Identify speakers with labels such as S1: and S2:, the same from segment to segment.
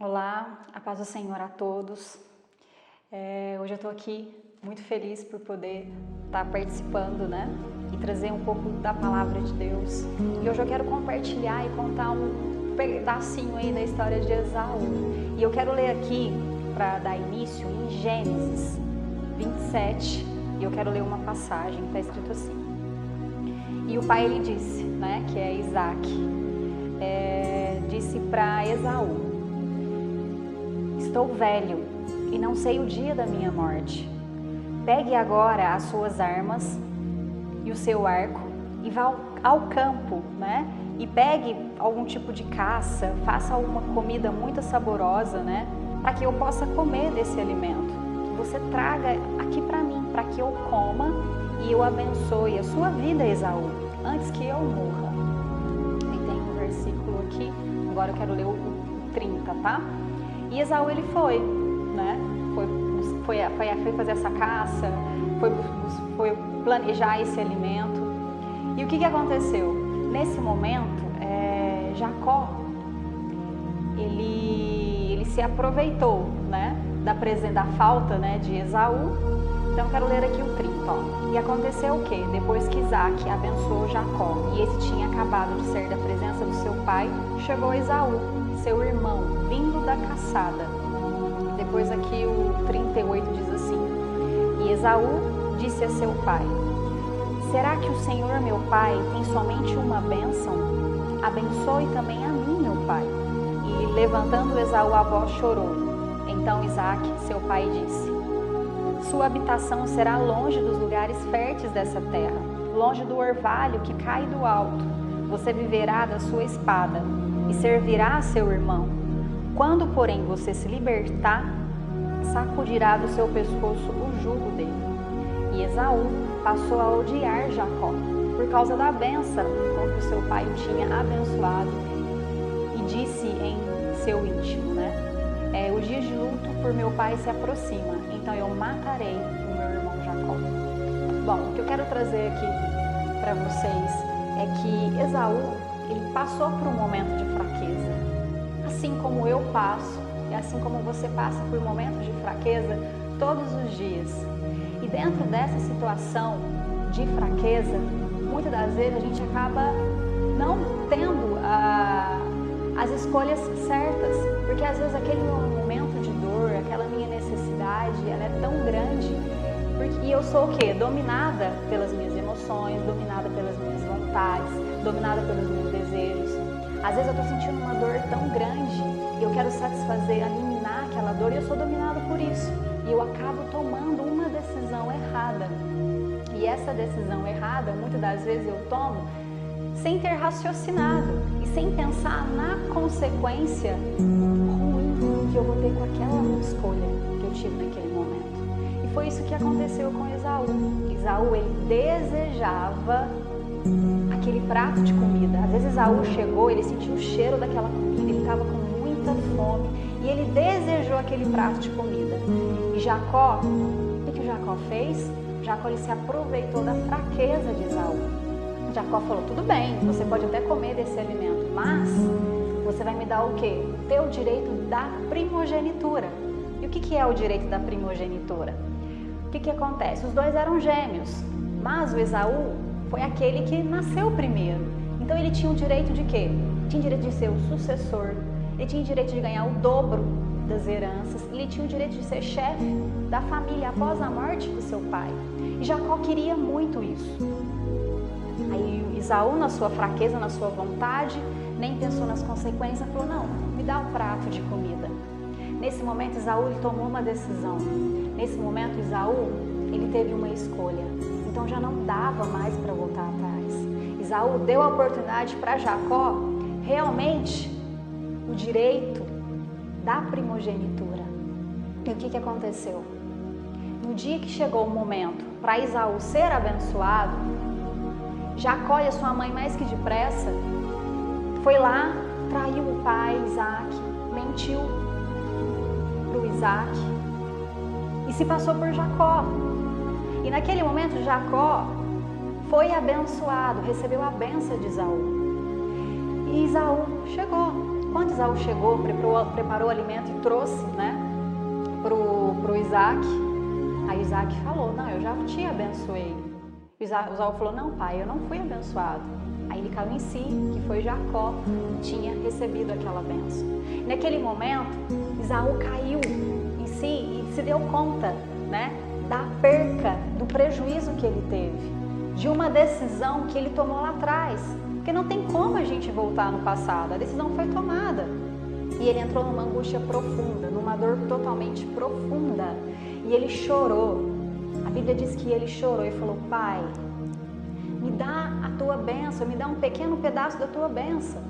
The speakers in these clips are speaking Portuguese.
S1: Olá, a paz do Senhor a todos. Hoje eu estou aqui muito feliz por poder estar participando, né? E trazer um pouco da palavra de Deus. E hoje eu quero compartilhar e contar um pedacinho aí da história de Esaú. E eu quero ler aqui, para dar início, em Gênesis 27. E eu quero ler uma passagem, está escrito assim. E o pai, ele disse, né, que é Isaac, disse para Esaú: estou velho e não sei o dia da minha morte. Pegue agora as suas armas e o seu arco e vá ao campo, né? E pegue algum tipo de caça, faça alguma comida muito saborosa, né? Para que eu possa comer desse alimento. Que você traga aqui para mim, para que eu coma e eu abençoe a sua vida, Esaú, antes que eu morra. E tem um versículo aqui, agora eu quero ler o 30, tá? E Esaú, ele foi, né? Foi fazer essa caça, foi planejar esse alimento. E o que aconteceu? Nesse momento, Jacó, ele se aproveitou, né? Da falta, né, de Esaú. Então eu quero ler aqui o 30, ó. E aconteceu o quê? Depois que Isaac abençoou Jacó e esse tinha acabado de sair da presença do seu pai, chegou Esaú, seu irmão, vindo da caçada. Depois aqui o 38 diz assim: e Esaú disse a seu pai: será que o Senhor meu pai tem somente uma bênção? Abençoe também a mim, meu pai. E levantando Esaú a voz, chorou. Então Isaac, seu pai, disse: sua habitação será longe dos lugares férteis dessa terra, longe do orvalho que cai do alto. Você viverá da sua espada e servirá a seu irmão. Quando, porém, você se libertar, sacudirá do seu pescoço o jugo dele. E Esaú passou a odiar Jacó, por causa da bênção com que o seu pai o tinha abençoado, e disse em seu íntimo, né? O dia de luto por meu pai se aproxima, então eu matarei o meu irmão Jacó. Bom, o que eu quero trazer aqui para vocês é que Esaú, ele passou por um momento de fraqueza, assim como eu passo, e assim como você passa por momentos de fraqueza todos os dias. E dentro dessa situação de fraqueza, muitas das vezes a gente acaba não tendo as escolhas certas, porque às vezes aquele momento de dor, aquela minha necessidade, ela é tão grande, e eu sou o quê? Dominada pelas minhas emoções, dominada pelas minhas vontades, dominada pelos meus desejos. Às vezes eu estou sentindo uma dor tão grande e eu quero satisfazer, eliminar aquela dor, e eu sou dominada por isso. E eu acabo tomando uma decisão errada. E essa decisão errada, muitas das vezes eu tomo sem ter raciocinado e sem pensar na consequência ruim que eu vou ter com aquela escolha que eu tive naquele momento. E foi isso que aconteceu com Esaú. Esaú, ele desejava aquele prato de comida. Às vezes Esaú chegou, ele sentiu o cheiro daquela comida, ele estava com muita fome e ele desejou aquele prato de comida. E Jacó, o que Jacó fez? Jacó, ele se aproveitou da fraqueza de Esaú. Jacó falou: tudo bem, você pode até comer desse alimento, mas você vai me dar o quê? O teu direito da primogenitura. E o que é o direito da primogenitura? O que acontece? Os dois eram gêmeos, mas o Esaú foi aquele que nasceu primeiro. Então ele tinha o direito de quê? Tinha o direito de ser o sucessor, ele tinha o direito de ganhar o dobro das heranças, ele tinha o direito de ser chefe da família após a morte do seu pai. E Jacó queria muito isso. Aí Esaú, na sua fraqueza, na sua vontade, nem pensou nas consequências, falou: não, me dá um prato de comida. Nesse momento, Esaú, ele tomou uma decisão. Nesse momento, Esaú, ele teve uma escolha. Então já não dava mais para voltar atrás. Esaú deu a oportunidade para Jacó, realmente, o direito da primogenitura. E o que aconteceu? No dia que chegou o momento para Esaú ser abençoado, Jacó e a sua mãe, mais que depressa, foi lá, traiu o pai Isaac, mentiu para o Isaac e se passou por Jacó. E naquele momento Jacó foi abençoado, recebeu a bênção de Esaú. E Esaú chegou Quando Esaú chegou, preparou o alimento e trouxe, né, pro Isaac, aí Isaac falou, não, eu já te abençoei. Esaú falou, não pai, eu não fui abençoado. Aí ele caiu em si, que foi Jacó, que tinha recebido aquela bênção. Naquele momento, Esaú caiu em si e se deu conta, né, da perca, do prejuízo que ele teve, de uma decisão que ele tomou lá atrás. Porque não tem como a gente voltar no passado, a decisão foi tomada. E ele entrou numa angústia profunda, numa dor totalmente profunda. E ele chorou. A Bíblia diz que ele chorou e falou, pai, me dá a tua bênção, me dá um pequeno pedaço da tua bênção.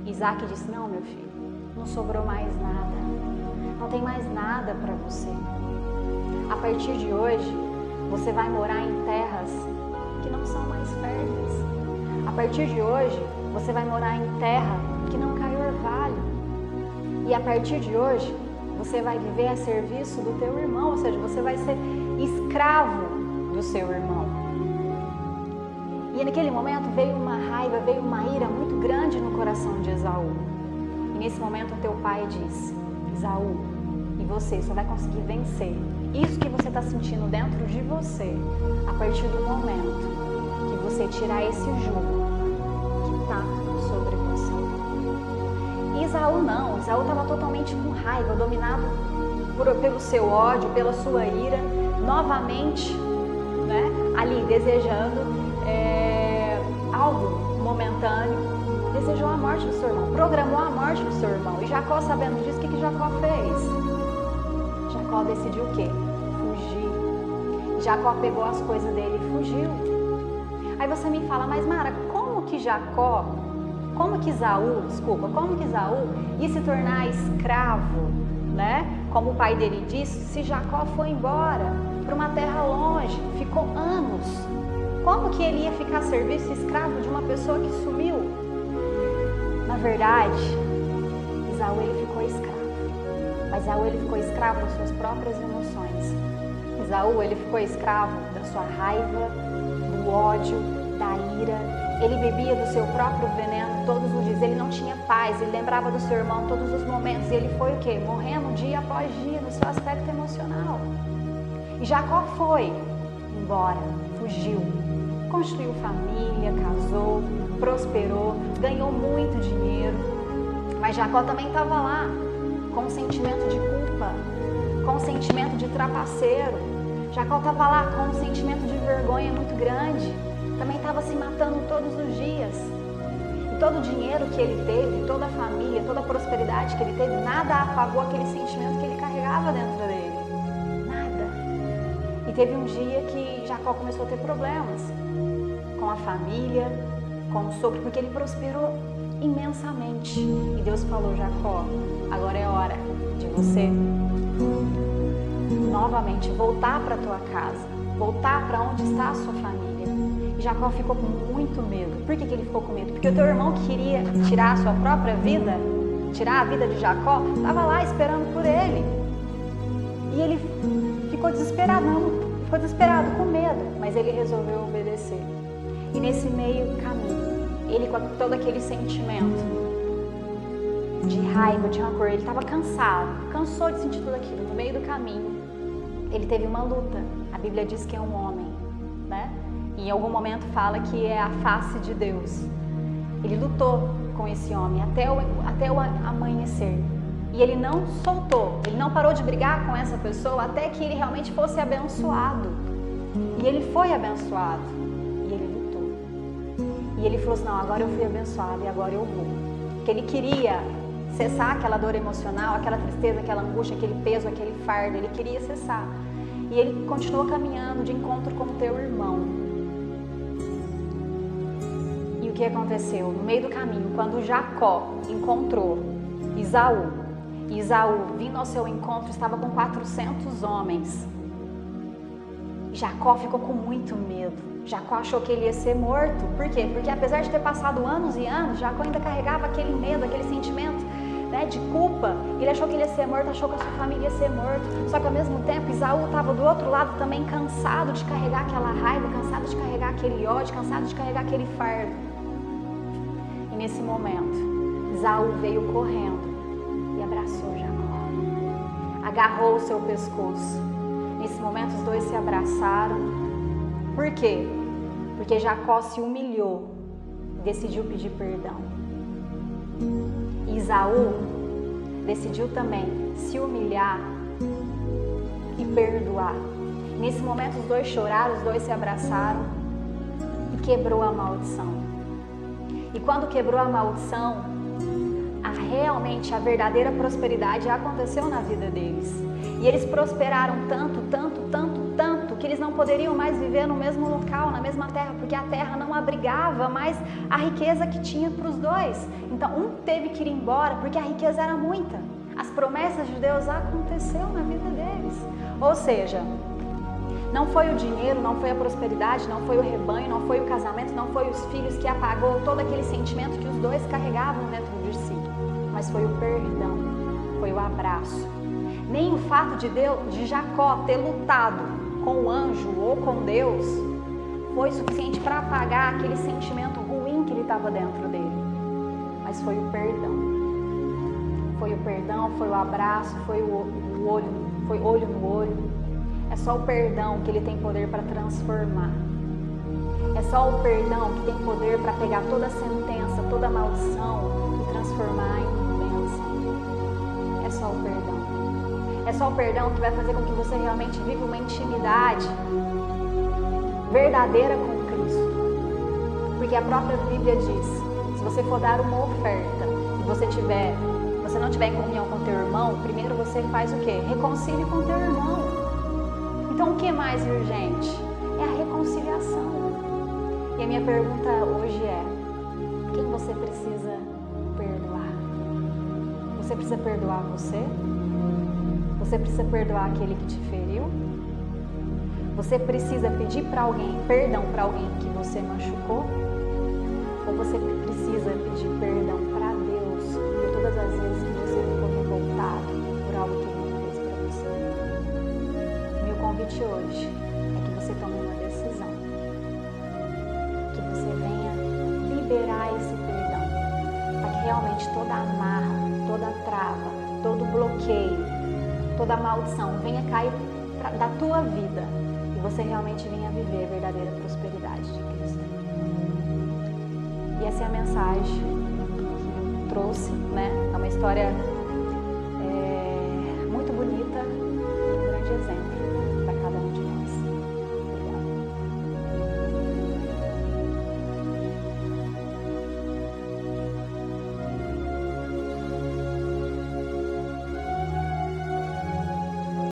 S1: Isaac disse, não, meu filho, não sobrou mais nada. Não tem mais nada para você. A partir de hoje, você vai morar em terras que não são mais férteis. A partir de hoje, você vai morar em terra que não cai orvalho. E a partir de hoje, você vai viver a serviço do teu irmão, ou seja, você vai ser escravo do seu irmão. E naquele momento veio uma raiva, veio uma ira muito grande no coração de Esaú. E nesse momento o teu pai disse, Esaú, e você só vai conseguir vencer isso que você está sentindo dentro de você a partir do momento que você tirar esse jugo que está sobre você. E Esaú não, Esaú estava totalmente com raiva, dominado pelo seu ódio, pela sua ira, novamente, né, ali desejando algo momentâneo, desejou a morte do seu irmão, programou a morte do seu irmão. E Jacó, sabendo disso, o que Jacó fez? Jacó decidiu o quê? Fugir. Jacó pegou as coisas dele e fugiu. Aí você me fala, mas Mara, como que Esaú ia se tornar escravo, né? Como o pai dele disse, se Jacó foi embora para uma terra longe, ficou anos. Como que ele ia ficar a serviço escravo de uma pessoa que sumiu? Na verdade, Esaú ele ficou escravo. Mas Esaú ele ficou escravo das suas próprias emoções. Esaú ele ficou escravo da sua raiva, do ódio, da ira. Ele bebia do seu próprio veneno todos os dias. Ele não tinha paz, ele lembrava do seu irmão todos os momentos. E ele foi o quê? Morrendo dia após dia no seu aspecto emocional. E Jacó foi embora, fugiu. Construiu família, casou, prosperou, ganhou muito dinheiro. Mas Jacó também estava lá, com um sentimento de culpa, com um sentimento de trapaceiro. Jacó estava lá com um sentimento de vergonha muito grande. Também estava se matando todos os dias. E todo o dinheiro que ele teve, toda a família, toda a prosperidade que ele teve, nada apagou aquele sentimento que ele carregava dentro dele. Nada. E teve um dia que Jacó começou a ter problemas com a família, com o sogro, porque ele prosperou imensamente. E Deus falou, Jacó, agora é hora de você novamente voltar para a tua casa, voltar para onde está a sua família. E Jacó ficou com muito medo. Por que ele ficou com medo? Porque o teu irmão que queria tirar a sua própria vida, tirar a vida de Jacó, estava lá esperando por ele. E ele ficou desesperado, ficou desesperado, com medo, mas ele resolveu obedecer. E nesse meio caminho, ele com todo aquele sentimento de raiva, de rancor, ele estava cansou de sentir tudo aquilo. No meio do caminho, ele teve uma luta. A Bíblia diz que é um homem, né? E em algum momento fala que é a face de Deus. Ele lutou com esse homem até o amanhecer. E ele não soltou, ele não parou de brigar com essa pessoa até que ele realmente fosse abençoado. E ele foi abençoado. E ele lutou. E ele falou assim, não, agora eu fui abençoado e agora eu vou. Porque ele queria cessar aquela dor emocional, aquela tristeza, aquela angústia, aquele peso, aquele fardo. Ele queria cessar. E ele continuou caminhando de encontro com o teu irmão. E o que aconteceu? No meio do caminho, quando Jacó encontrou Esaú, vindo ao seu encontro, estava com 400 homens. Jacó ficou com muito medo. Jacó achou que ele ia ser morto. Por quê? Porque apesar de ter passado anos e anos, Jacó ainda carregava aquele medo, aquele sentimento, né, de culpa. Ele achou que ele ia ser morto, achou que a sua família ia ser morto. Só que ao mesmo tempo, Esaú estava do outro lado também cansado de carregar aquela raiva, cansado de carregar aquele ódio, cansado de carregar aquele fardo. E nesse momento, Esaú veio correndo e abraçou Jacó. Agarrou o seu pescoço. Nesse momento os dois se abraçaram. Por quê? Porque Jacó se humilhou e decidiu pedir perdão. E Esaú decidiu também se humilhar e perdoar. Nesse momento os dois choraram, os dois se abraçaram e quebrou a maldição. E quando quebrou a maldição, realmente a verdadeira prosperidade aconteceu na vida deles. E eles prosperaram tanto, que eles não poderiam mais viver no mesmo local, na mesma terra, porque a terra não abrigava mais a riqueza que tinha para os dois. Então um teve que ir embora porque a riqueza era muita. As promessas de Deus aconteceram na vida deles. Ou seja, não foi o dinheiro, não foi a prosperidade, não foi o rebanho, não foi o casamento, não foi os filhos que apagou todo aquele sentimento que os dois carregavam dentro de si. Mas foi o perdão, foi o abraço. Nem o fato de Jacó ter lutado com o anjo ou com Deus foi suficiente para apagar aquele sentimento ruim que ele estava dentro dele. Mas foi o perdão. Foi o perdão, foi o abraço, foi o olho, foi olho no olho. É só o perdão que ele tem poder para transformar. É só o perdão que tem poder para pegar toda a sentença, toda a maldição e transformar em bênção. É só o perdão. É só o perdão que vai fazer com que você realmente viva uma intimidade verdadeira com Cristo. Porque a própria Bíblia diz, se você for dar uma oferta e você não tiver em comunhão com teu irmão, primeiro você faz o quê? Reconcilie com teu irmão. Então o que é mais urgente? É a reconciliação. E a minha pergunta hoje é, quem você precisa perdoar? Você precisa perdoar você? Você precisa perdoar aquele que te feriu? Você precisa pedir perdão para alguém que você machucou? Ou você precisa pedir perdão para Deus por todas as vezes que você ficou revoltado por algo que Ele fez para você? Meu convite hoje é que você tome uma decisão. Que você venha liberar esse perdão. Para que realmente toda amarra, toda trava, todo bloqueio, toda maldição venha cair da tua vida e você realmente venha viver a verdadeira prosperidade de Cristo. E essa é a mensagem que eu trouxe, né? É uma história